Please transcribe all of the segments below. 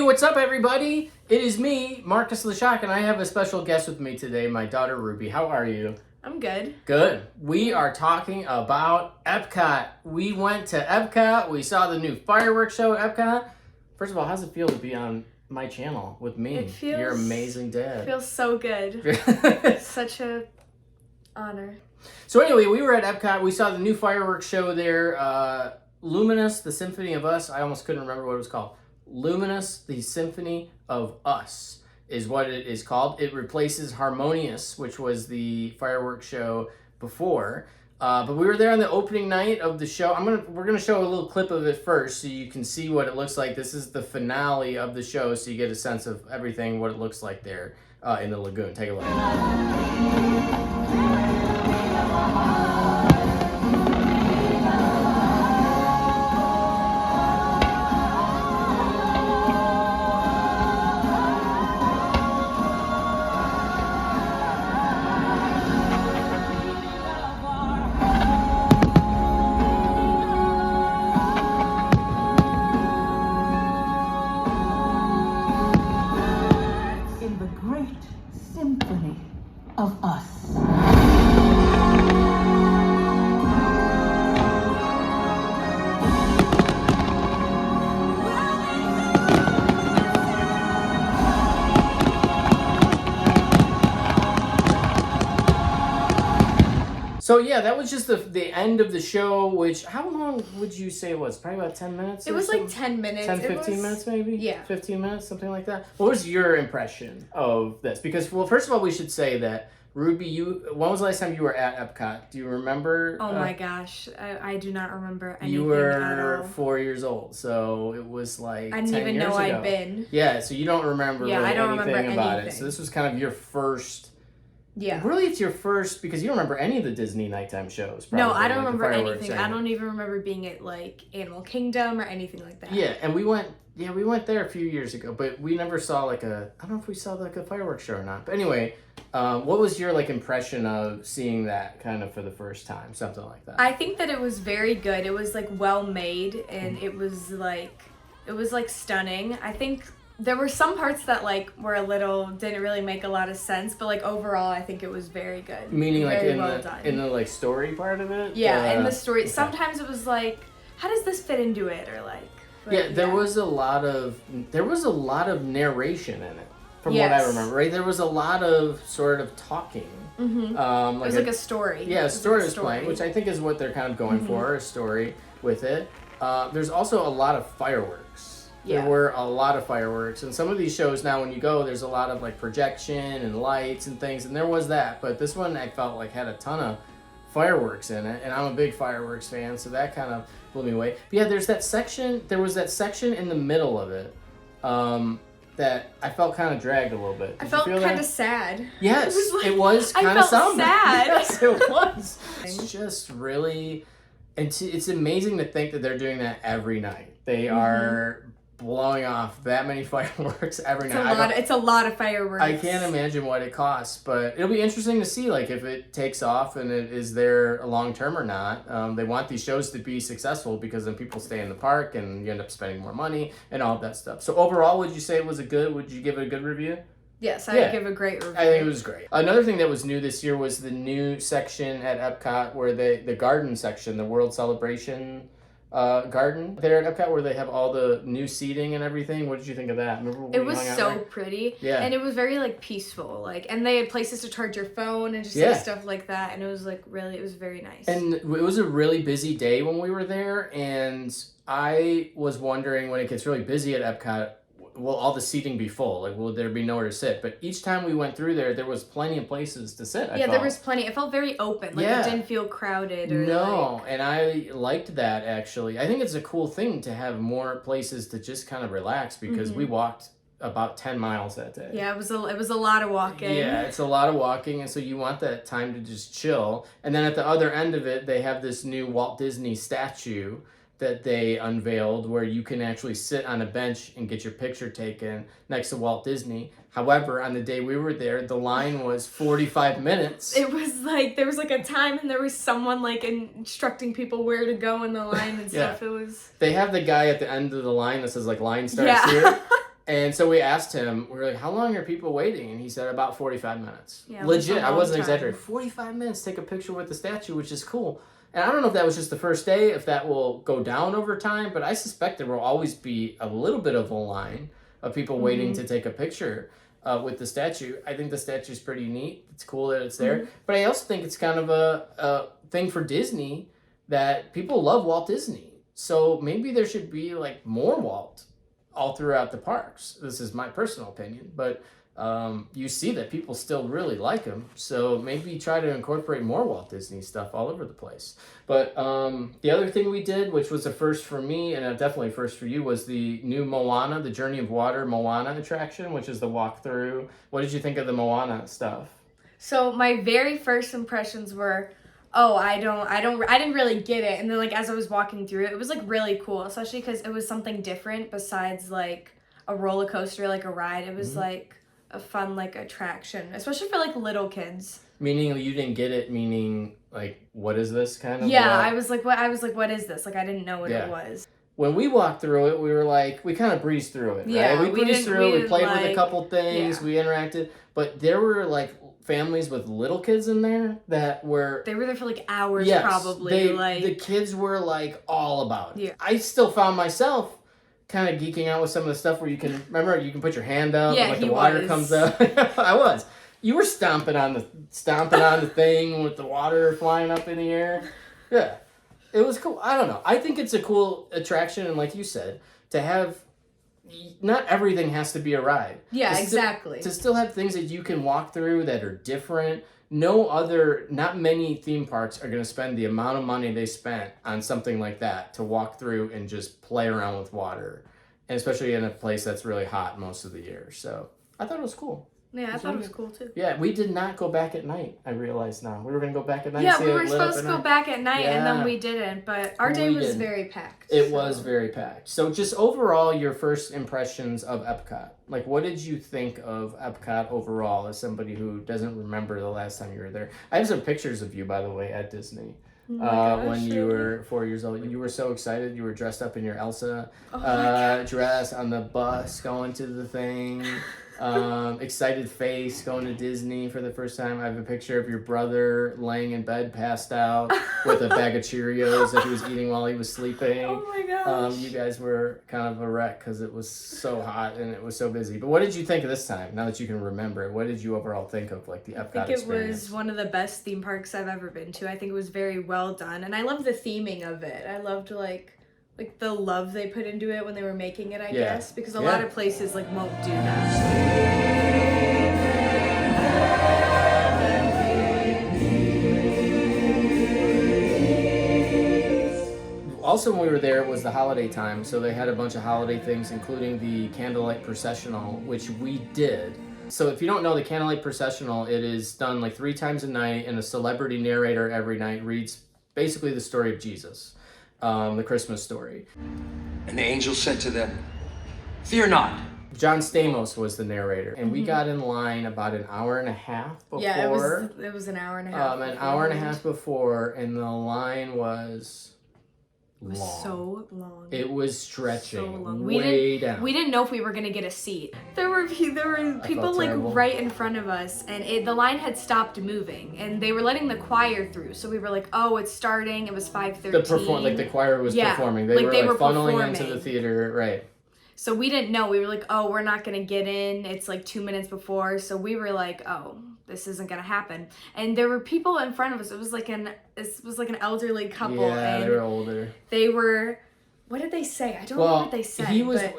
what's up, everybody? It is me, Marcus Leshock, and I have a special guest with me today, my daughter Ruby. How are you? I'm good. Good. We are talking about EPCOT. We went to EPCOT. We saw the new fireworks show at EPCOT. First of all, how's it feel to be on my channel with me? It feels, your amazing dad. It feels so good. Such a honor. So anyway, we were at EPCOT. We saw the new fireworks show there. Luminous The Symphony of Us. I almost couldn't remember what it was called. Luminous The Symphony of Us is what it is called. It replaces Harmonious, which was the fireworks show before. But we were there on the opening night of the show. We're gonna show a little clip of it first so you can see what it looks like. This is the finale of the show, so you get a sense of everything, what it looks like there in the lagoon. Take a look. Symphony of Us. So yeah, that was just the end of the show, which, how long would you say it was? Probably about 10 minutes? It was like 10 minutes. 10, 15 minutes maybe? Yeah. 15 minutes, something like that. What was your impression of this? Because, well, first of all, we should say that, Ruby, when was the last time you were at EPCOT? Do you remember? Oh my gosh, I do not remember anything You were at all. 4 years old, so it was like I didn't 10 even years know ago. I'd been. Yeah, so you don't remember really I don't anything remember about anything. it. So this was kind of your first... Yeah. Really, it's your first, because you don't remember any of the Disney nighttime shows. Probably, No, I don't like remember anything. anyway. I don't even remember being at like Animal Kingdom or anything like that. Yeah, and we went there a few years ago, but we never saw I don't know if we saw like a fireworks show or not. But anyway, what was your like impression of seeing that kind of for the first time, something like that? I think that it was very good. It was like well made, and it was like stunning. I think there were some parts that like were didn't really make a lot of sense, but like overall I think it was very good. Meaning like very in the like story part of it? Yeah, in the story. Okay. Sometimes it was like, how does this fit into it, or like. Yeah, there was a lot of narration in it, from what I remember. Right, there was a lot of sort of talking. Mm-hmm. It was like a story. Yeah, a story was playing, which I think is what they're kind of going for, a story with it. There's also a lot of fireworks. Yeah. There were a lot of fireworks, and some of these shows now, when you go, there's a lot of like projection and lights and things, and there was that. But this one I felt like had a ton of fireworks in it, and I'm a big fireworks fan, so that kind of blew me away. But yeah, there was that section in the middle of it that I felt kind of dragged a little bit. I felt kind of sad. Yes, it was kind of somber. Yes, it was. It's just really, it's amazing to think that they're doing that every night. They are blowing off that many fireworks every night. It's a lot of fireworks. I can't imagine what it costs, but it'll be interesting to see like if it takes off and it is there long term or not. They want these shows to be successful because then people stay in the park and you end up spending more money and all of that stuff. So overall, would you say it was would you give it a good review? Yes, I would give a great review. I think it was great. Another thing that was new this year was the new section at EPCOT where the garden section, the World Celebration garden there at EPCOT, where they have all the new seating and everything. What did you think of that? Remember when it was so pretty. Yeah. And it was very like peaceful. And they had places to charge your phone and just like, stuff like that. And it was like it was very nice. And it was a really busy day when we were there, and I was wondering, when it gets really busy at EPCOT, will all the seating be full? Like, will there be nowhere to sit? But each time we went through there was plenty of places to sit. There was plenty. It felt very open. It didn't feel crowded. And I liked that, actually. I think it's a cool thing to have more places to just kind of relax, because we walked about 10 miles that day. Yeah, it was a lot of walking. Yeah, it's a lot of walking, and so you want that time to just chill. And then at the other end of it, they have this new Walt Disney statue that they unveiled where you can actually sit on a bench and get your picture taken next to Walt Disney. However, on the day we were there, the line was 45 minutes. It was like, there was like a time and there was someone like instructing people where to go in the line and stuff. It was... They have the guy at the end of the line that says like line starts here. And so we asked him, we were like, how long are people waiting? And he said about 45 minutes. Yeah, it was Legit, a I long wasn't time. exaggerating. 45 minutes, take a picture with the statue, which is cool. And I don't know if that was just the first day, if that will go down over time, but I suspect there will always be a little bit of a line of people waiting to take a picture with the statue. I think the statue's pretty neat. It's cool that it's there. But I also think it's kind of a thing for Disney that people love Walt Disney. So maybe there should be like more Walt all throughout the parks. This is my personal opinion, but you see that people still really like him. So maybe try to incorporate more Walt Disney stuff all over the place. But the other thing we did, which was a first for me and definitely a first for you, was the new Moana, the Journey of Water Moana attraction, which is the walkthrough. What did you think of the Moana stuff? So my very first impressions were, I didn't really get it. And then like as I was walking through it, it was like really cool, especially because it was something different besides like a roller coaster, like a ride. It was like a fun like attraction, especially for like little kids. Meaning you didn't get it, meaning like, what is this kind of? Yeah, what? I was like, what is this? Like I didn't know what it was. When we walked through it, we were like, we kind of breezed through it, right? Yeah, We breezed through it, we played with a like, couple things, we interacted, but there were like families with little kids in there that were... They were there for like hours, probably. The kids were like all about it. Yeah. I still found myself kind of geeking out with some of the stuff where you can, remember, you can put your hand up and like the water comes up. I was. You were stomping on the thing with the water flying up in the air. Yeah. It was cool. I don't know. I think it's a cool attraction, and like you said, to have... Not everything has to be a ride. Yeah, exactly. To still have things that you can walk through that are different. Not many theme parks are going to spend the amount of money they spent on something like that to walk through and just play around with water. And especially in a place that's really hot most of the year. So I thought it was cool. Yeah, I thought it was cool too. Yeah, we did not go back at night, I realize now. We were going to go back at night. Yeah, we were supposed to go back at night, and then we didn't. But our day was very packed. It was very packed. So just overall, your first impressions of EPCOT. Like, what did you think of EPCOT overall as somebody who doesn't remember the last time you were there? I have some pictures of you, by the way, at Disney. When you were 4 years old. You were so excited. You were dressed up in your Elsa dress on the bus going to the thing. Excited face going to Disney for the first time. I have a picture of your brother laying in bed passed out with a bag of Cheerios that he was eating while he was sleeping. Oh my gosh. You guys were kind of a wreck because it was so hot and it was so busy. But what did you think of this time, now that you can remember? What did you overall think of like the EPCOT experience? I think it was one of the best theme parks I've ever been to. I think it was very well done, and I loved the theming of it. I loved like the love they put into it when they were making it, I guess, because a lot of places like won't do that. Also, when we were there, it was the holiday time, so they had a bunch of holiday things, including the candlelight processional, which we did. So if you don't know the candlelight processional, it is done like 3 times a night, and a celebrity narrator every night reads basically the story of Jesus. The Christmas story. And the angel said to them, "Fear not." John Stamos was the narrator, and we got in line about an hour and a half before. Yeah, it was an hour and a half. An hour and a half before, and the line was long. It was so long. It was stretching so long. way down. We didn't know if we were gonna get a seat. There were people like right in front of us, and the line had stopped moving, and they were letting the choir through. So we were like, "Oh, it's starting." It was 5:13. Like the choir was performing. They were funneling into the theater, right? So we didn't know. We were like, "Oh, we're not gonna get in. It's like 2 minutes before." So we were like, "Oh, this isn't gonna happen." And there were people in front of us. It was like an elderly couple. Yeah, they were older. They were. What did they say? I don't know what they said.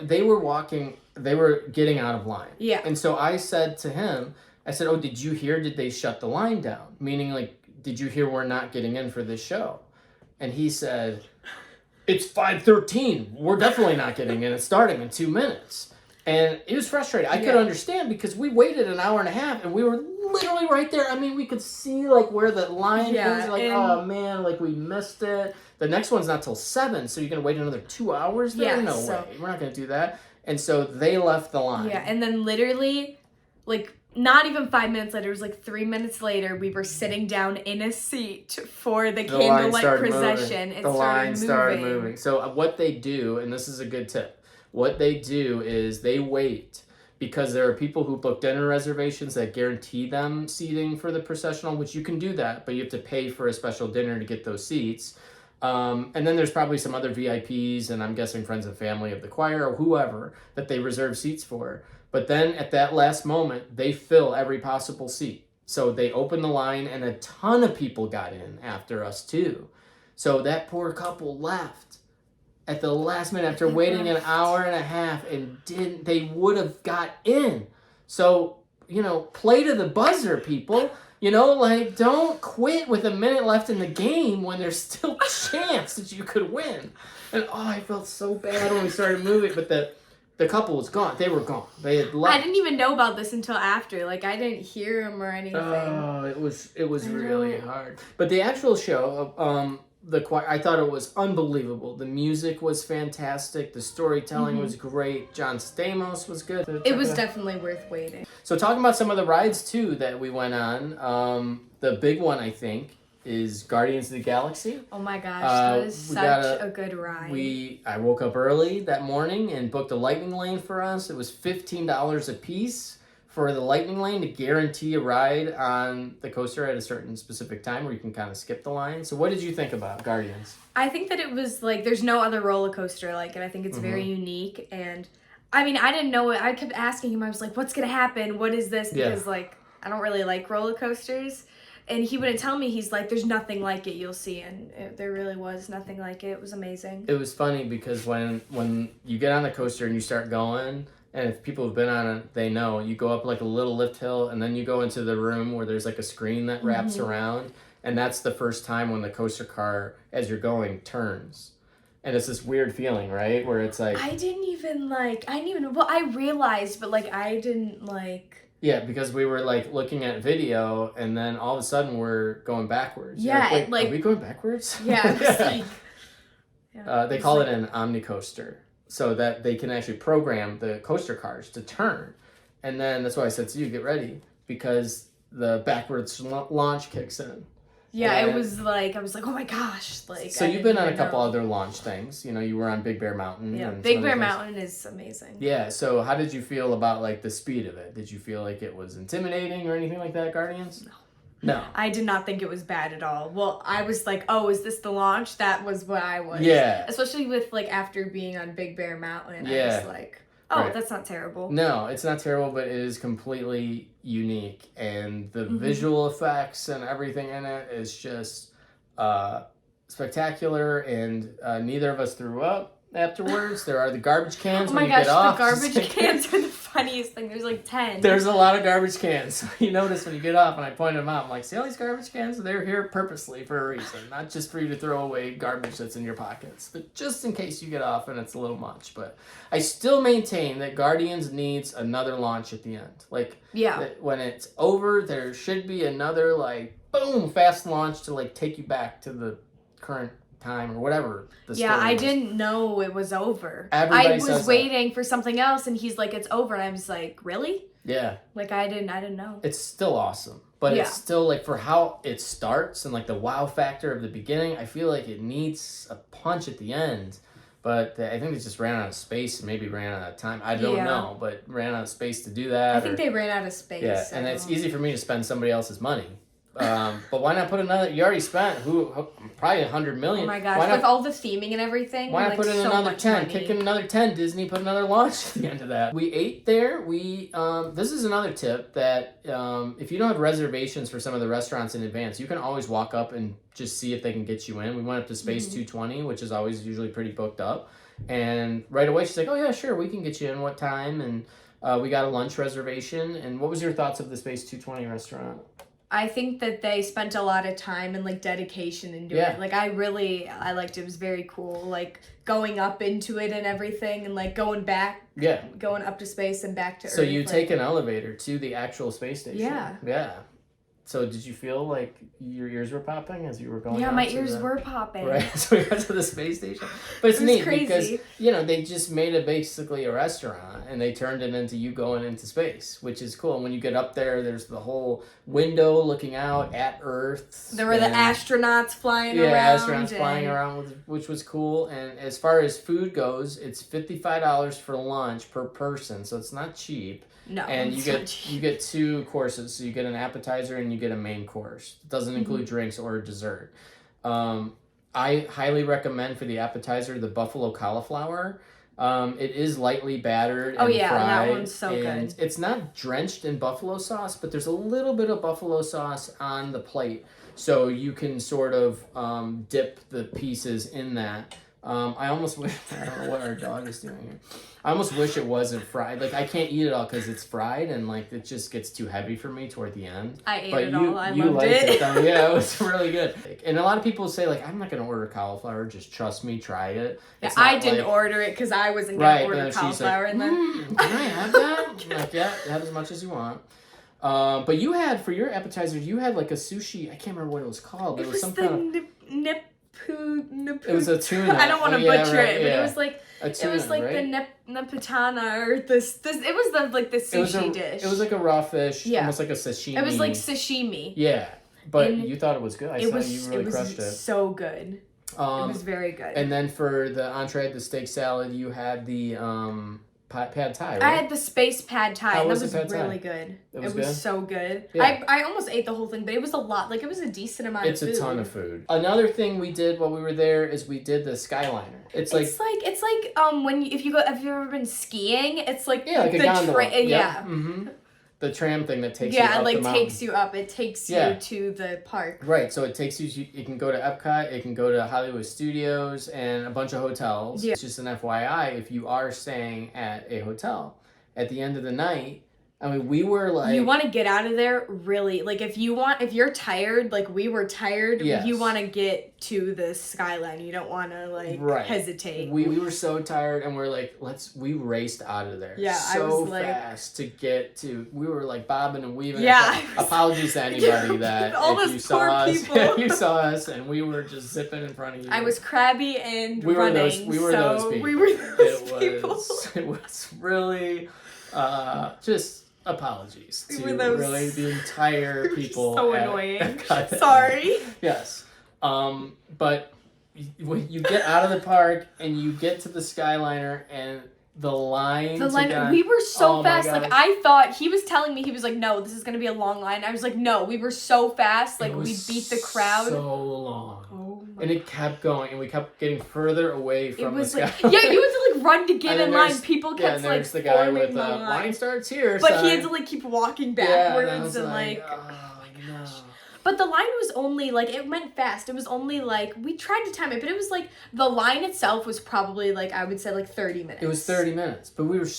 They were walking. They were getting out of line. Yeah. And so I said to him, I said, "Oh, did you hear? Did they shut the line down? Meaning, like, did you hear we're not getting in for this show?" And he said, "It's 5:13. We're definitely not getting in. It's starting in 2 minutes." And it was frustrating. I could understand because we waited an hour and a half and we were literally right there. I mean, we could see like where the line is. Like, oh man, like we missed it. The next one's not till 7, so you're gonna wait another 2 hours there? No way. We're not gonna do that. And so they left the line. Yeah, and then literally, like, not even 5 minutes later, it was like 3 minutes later, we were sitting down in a seat for the candlelight procession. The line started moving. So what they do, and this is a good tip, what they do is they wait, because there are people who book dinner reservations that guarantee them seating for the processional, which you can do that, but you have to pay for a special dinner to get those seats. And then there's probably some other VIPs, and I'm guessing friends and family of the choir or whoever that they reserve seats for. But then at that last moment, they fill every possible seat. So they open the line, and a ton of people got in after us too. So that poor couple left at the last minute after waiting an hour and a half, and they would have got in. So, play to the buzzer, people. Don't quit with a minute left in the game when there's still a chance that you could win. And I felt so bad when we started moving, but the couple was gone. They were gone. They had left. I didn't even know about this until after. Like, I didn't hear them or anything. Oh, it was really hard. But the actual show, the choir, I thought it was unbelievable. The music was fantastic. The storytelling was great. John Stamos was good. It was definitely worth waiting. So talking about some of the rides too that we went on, the big one I think is Guardians of the Galaxy. Oh my gosh, that is such a good ride. I woke up early that morning and booked a lightning lane for us. It was $15 a piece for the lightning lane to guarantee a ride on the coaster at a certain specific time where you can kind of skip the line. So what did you think about Guardians? I think that it was like, there's no other roller coaster like it. I think it's very unique. And I mean, I didn't know it. I kept asking him, I was like, what's going to happen? What is this? Because I don't really like roller coasters. And he wouldn't tell me. He's like, there's nothing like it you'll see. And there really was nothing like it. It was amazing. It was funny because when you get on the coaster and you start going, and if people have been on it, they know, you go up like a little lift hill, and then you go into the room where there's like a screen that wraps around. And that's the first time when the coaster car, as you're going, turns. And it's this weird feeling, right? Where it's like... I realized, but like, I didn't like... Yeah, because we were like looking at video, and then all of a sudden we're going backwards. Yeah, You're like, are we going backwards? Yeah, it was like... Yeah, they call it an omni-coaster, so that they can actually program the coaster cars to turn. And then that's why I said to you, get ready, because the backwards launch kicks in. Yeah, it was like, I was like, oh my gosh. Like, so you've been on a couple other launch things. You were on Big Bear Mountain. Yeah, Big Bear Mountain is amazing. Yeah, so how did you feel about like the speed of it? Did you feel like it was intimidating or anything like that, Guardians? No. I did not think it was bad at all. Well, I was like, oh, is this the launch? That was what I was. Yeah. Especially with like after being on Big Bear Mountain, Yeah. I was like, oh, that's not terrible. No, it's not terrible, but it is completely unique. And the visual effects and everything in it is just spectacular. And neither of us threw up afterwards. There are the garbage cans when you get off. Oh my gosh, the garbage cans are the funniest thing. There's like 10. There's a lot of garbage cans. So you notice when you get off, and I pointed them out, I'm like, see all these garbage cans? They're here purposely for a reason. Not just for you to throw away garbage that's in your pockets, but just in case you get off and it's a little much. But I still maintain that Guardians needs another launch at the end. Like, when it's over, there should be another, like, boom, fast launch to, like, take you back to the current time or whatever the story I was. didn't know it was over. Everybody I was says waiting for something else, and he's like, it's over, and I was like, really? Yeah. Like, I didn't know. It's still awesome, but it's still like, for how it starts and like the wow factor of the beginning, I feel like it needs a punch at the end. But I think they just ran out of space and maybe ran out of time. I don't know, but ran out of space to do that. I think they ran out of space. Yeah, and it's easy for me to spend somebody else's money. But why not put another? You already spent probably $100 million. Oh my gosh! With all the theming and everything. Why not put in so another 10? Money. Kick in another 10. Disney put another launch at the end of that. We ate there. This is another tip that if you don't have reservations for some of the restaurants in advance, you can always walk up and just see if they can get you in. We went up to Space 220, which is always usually pretty booked up, and right away she's like, "Oh yeah, sure, we can get you in. What time?" And we got a lunch reservation. And what was your thoughts of the Space 220 restaurant? I think that they spent a lot of time and like dedication into it. Like I liked it. It was very cool. Like going up into it and everything, and like going back. Yeah. Going up to space and back to Earth. So you take an elevator to the actual space station. Yeah. Yeah. So did you feel like your ears were popping as you were going? Yeah, out my to ears were popping. Right, so we got to the space station. But it's It was neat crazy. because, you know, they just made it basically a restaurant and they turned it into you going into space, which is cool. And when you get up there, there's the whole window looking out at Earth. There were the astronauts flying around. Yeah, astronauts flying around, which was cool. And as far as food goes, it's $55 for lunch per person, so it's not cheap. No, and you get 2 courses, so you get an appetizer and you get a main course. It doesn't include drinks or dessert. I highly recommend for the appetizer the buffalo cauliflower. It is lightly battered and fried. That one's so and good. It's not drenched in buffalo sauce, but there's a little bit of buffalo sauce on the plate, so you can sort of dip the pieces in that. I almost wish, I don't know what our dog is doing here. I almost wish it wasn't fried. Like, I can't eat it all because it's fried and, like, it just gets too heavy for me toward the end. I ate but it you, all. I you loved liked it. Though. Yeah, it was really good. And a lot of people say, like, I'm not going to order cauliflower. Just trust me, try it. Yeah, I didn't order it because I wasn't going to order cauliflower. Like, and then can I have that? I'm like, yeah, have as much as you want. But you had, for your appetizer, you had, like, a sushi. I can't remember what it was called. But it was some kind of... It was a tuna. I don't want to butcher it, but it was like a tuna, it was like right? the nepatana or this. It was the sushi dish. It was like a raw fish, Yeah. almost like a sashimi. It was like sashimi. Yeah, but And you thought it was good. I saw you really crushed it. So good. It was very good. And then for the entree, the steak salad, you had the pad thai, right? I had the space pad thai, How and was that was the pad thai? really good. It was was good? so good. Yeah. I almost ate the whole thing, but it was a lot. Like, it was a decent amount It's of food. a ton of food. Another thing we did while we were there is we did the Skyliner. It's like when if you've ever been skiing, it's like like a the gondola. yeah. Mm-hmm. The tram thing that takes you up Yeah, it like the mountain. takes you up. It takes you to the park. Right, so it takes you, it can go to EPCOT, it can go to Hollywood Studios, and a bunch of hotels. Yeah. It's just an FYI, if you are staying at a hotel, at the end of the night, I mean, we were like... You want to get out of there really, like if you're tired, like we were tired, Yes. you want to get to the skyline. You don't want to like hesitate. We were so tired and we're like, we raced out of there. Yeah, so I was like... fast to get to, we were like bobbing and weaving. Yeah. Apologies to anybody that all if those you saw poor us, people. if you saw us and we were just zipping in front of you. I was crabby and we running. Were those people. We were those people. It was really just apologies to really the entire people. So at annoying. Epcot. Sorry. Yes. But when you get out of the park and you get to the Skyliner and the line. We were so fast. God. Like, I thought, he was telling me, he was like, no, this is going to be a long line. I was like, no, we were so fast. Like, we beat the crowd. So long. Oh my and it kept going, and we kept getting further away from the Skyliner. Yeah, you had to, like, run to get in line. People kept, like, there's the guy with the line starts here. But he had to, like, keep walking backwards and oh my gosh. But the line was only, like, it went fast. It was only, like, we tried to time it, but it was, like, the line itself was probably, like, I would say, like, 30 minutes. It was 30 minutes. But we were,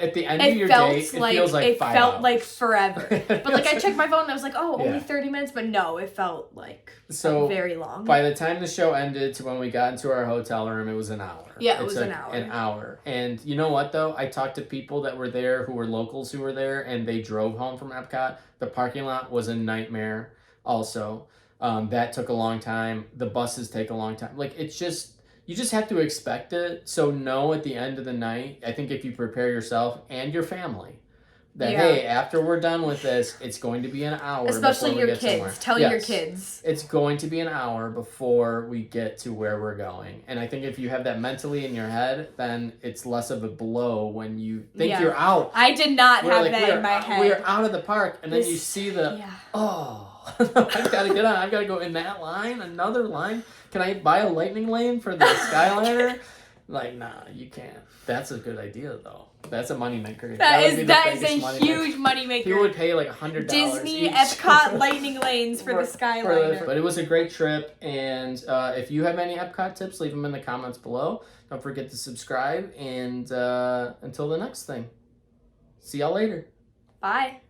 at the end of your day, it feels like 5 hours. It felt like forever. But, like, I checked my phone and I was like, oh, only 30 minutes? But no, it felt, like, very long. By the time the show ended to when we got into our hotel room, it was an hour. Yeah, it was an hour. An hour. And you know what, though? I talked to people that were there who were locals who were there, and they drove home from Epcot. The parking lot was a nightmare also. That took a long time. The buses take a long time. Like, it's just, you just have to expect it. So know at the end of the night, I think if you prepare yourself and your family, that, hey, after we're done with this, it's going to be an hour. Especially your kids. Somewhere. Tell your kids. It's going to be an hour before we get to where we're going. And I think if you have that mentally in your head, then it's less of a blow when you think you're out. I did not have that in my head. We're out of the park, and then you see I've got to get on. I've got to go in that line, another line. Can I buy a lightning lane for the Skyliner? Like, nah, you can't. That's a good idea, though. That's a moneymaker. That is a huge moneymaker. He would pay like $100 Disney each. Epcot lightning lanes for the Skyliner. But it was a great trip, and if you have any Epcot tips, leave them in the comments below. Don't forget to subscribe, and until the next thing, see y'all later. Bye.